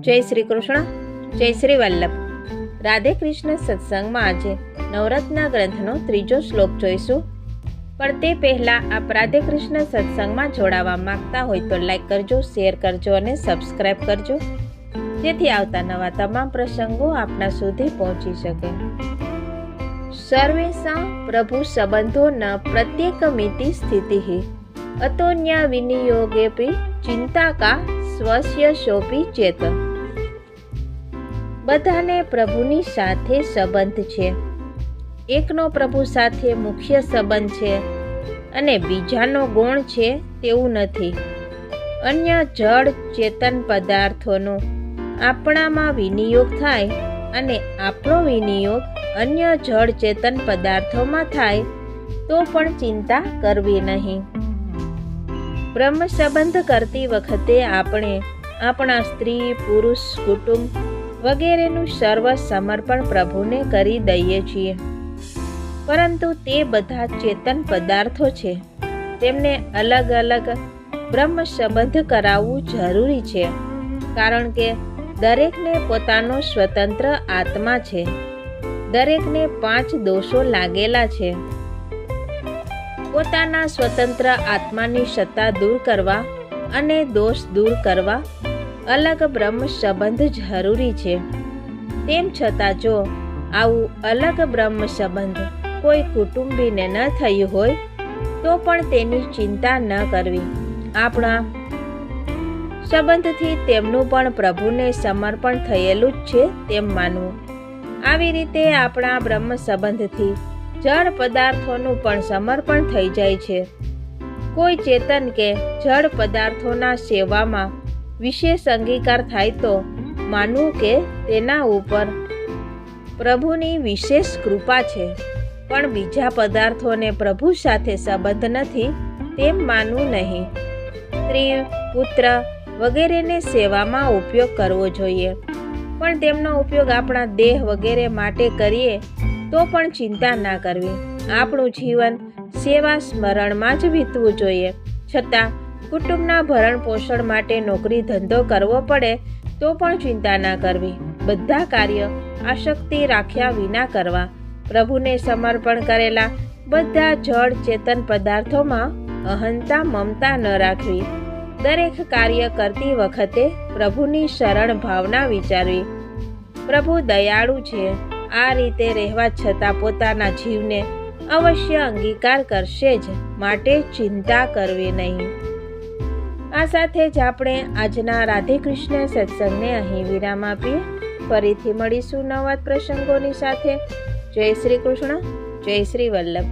જય શ્રી કૃષ્ણ, જય શ્રી વલ્લભ. રાધે કૃષ્ણ સત્સંગમાં આજે નવરત્ન ગ્રંથનો 3જો શ્લોક જોઈશું. પણ તે પહેલાં આપ રાધે કૃષ્ણ સત્સંગમાં જોડાવા માંગતા હોય તો લાઈક કરજો, શેર કરજો અને સબસ્ક્રાઈબ કરજો, જેથી આવતા નવા તમામ પ્રસંગો આપના સુધી પહોંચી શકે. સર્વેષાં પ્રભુ સંબંધો ન પ્રત્યેકમિતિ સ્થિતિઃ અતોન્યા વિનિયોગેપી ચિંતા કા સ્વસ્ય શોપી ચેત. બધાને પ્રભુની સાથે સંબંધ છે. એકનો પ્રભુ સાથે મુખ્ય સંબંધ છે અને બીજાનો ગુણ છે તેવું નથી. અન્ય જડ ચેતન પદાર્થોનો આપણામાં વિનિયોગ થાય અને આપણો વિનિયોગ અન્ય જડ ચેતન પદાર્થોમાં થાય તો પણ ચિંતા કરવી નહીં. બ્રહ્મ સંબંધ કરતી વખતે આપણે આપણા સ્ત્રી, પુરુષ, કુટુંબ વગેરેનું સર્વ સમર્પણ પ્રભુને કરી દઈએ છીએ. પરંતુ તે બધા ચેતન પદાર્થો છે, તેમને અલગ અલગ બ્રહ્મ સંબંધ કરાવવું જરૂરી છે, કારણ કે દરેકને પોતાનો સ્વતંત્ર આત્મા છે. દરેકને 5 દોષો લાગેલા છે. પોતાના સ્વતંત્ર આત્માની સત્તા દૂર કરવા અને દોષ દૂર કરવા અલગ બ્રહ્મ સંબંધ જરૂરી છે. તેમ છતાં જો આવું અલગ બ્રહ્મ સંબંધ કોઈ કુટુંબીને ન થયું હોય તો પણ તેની ચિંતા ન કરવી. આપણા સંબંધથી તેમનું પણ પ્રભુને સમર્પણ થયેલું જ છે તેમ માનવું. આવી રીતે આપણા બ્રહ્મ સંબંધથી જળ પદાર્થોનું પણ સમર્પણ થઈ જાય છે. કોઈ ચેતન કે જળ પદાર્થોના સેવામાં વિશેષ અંગીકાર થાય તો માનવું કે તેના ઉપર પ્રભુની વિશેષ કૃપા છે, પણ બીજા પદાર્થોને પ્રભુ સાથે સંબંધ નથી તેમ માનવું નહીં. સ્ત્રી, પુત્ર વગેરેને સેવામાં ઉપયોગ કરવો જોઈએ, પણ તેમનો ઉપયોગ આપણા દેહ વગેરે માટે કરીએ તો પણ ચિંતા ના કરવી. આપણું જીવન સેવા સ્મરણમાં જ વીતવું જોઈએ. છતાં કુટુંબના ભરણ પોષણ માટે નોકરી ધંધો કરવો પડે તો પણ ચિંતા ના કરવી. બધા કાર્ય આસક્તિ રાખ્યા વિના કરવા. પ્રભુને સમર્પણ કરેલા બધા જળ ચેતન પદાર્થોમાં અહંતા મમતા ન રાખવી. દરેક કાર્ય કરતી વખતે પ્રભુની શરણ ભાવના વિચારવી. પ્રભુ દયાળુ છે. આ રીતે રહેવા છતાં પોતાના જીવને અવશ્ય અંગીકાર કરશે જ, માટે ચિંતા કરવી નહીં. આ સાથે જ આપણે આજના રાધે કૃષ્ણ સત્સંગને અહીં વિરામ આપીએ. ફરીથી મળીશું નવા પ્રસંગોની સાથે. જય શ્રી કૃષ્ણ, જય શ્રી વલ્લભ.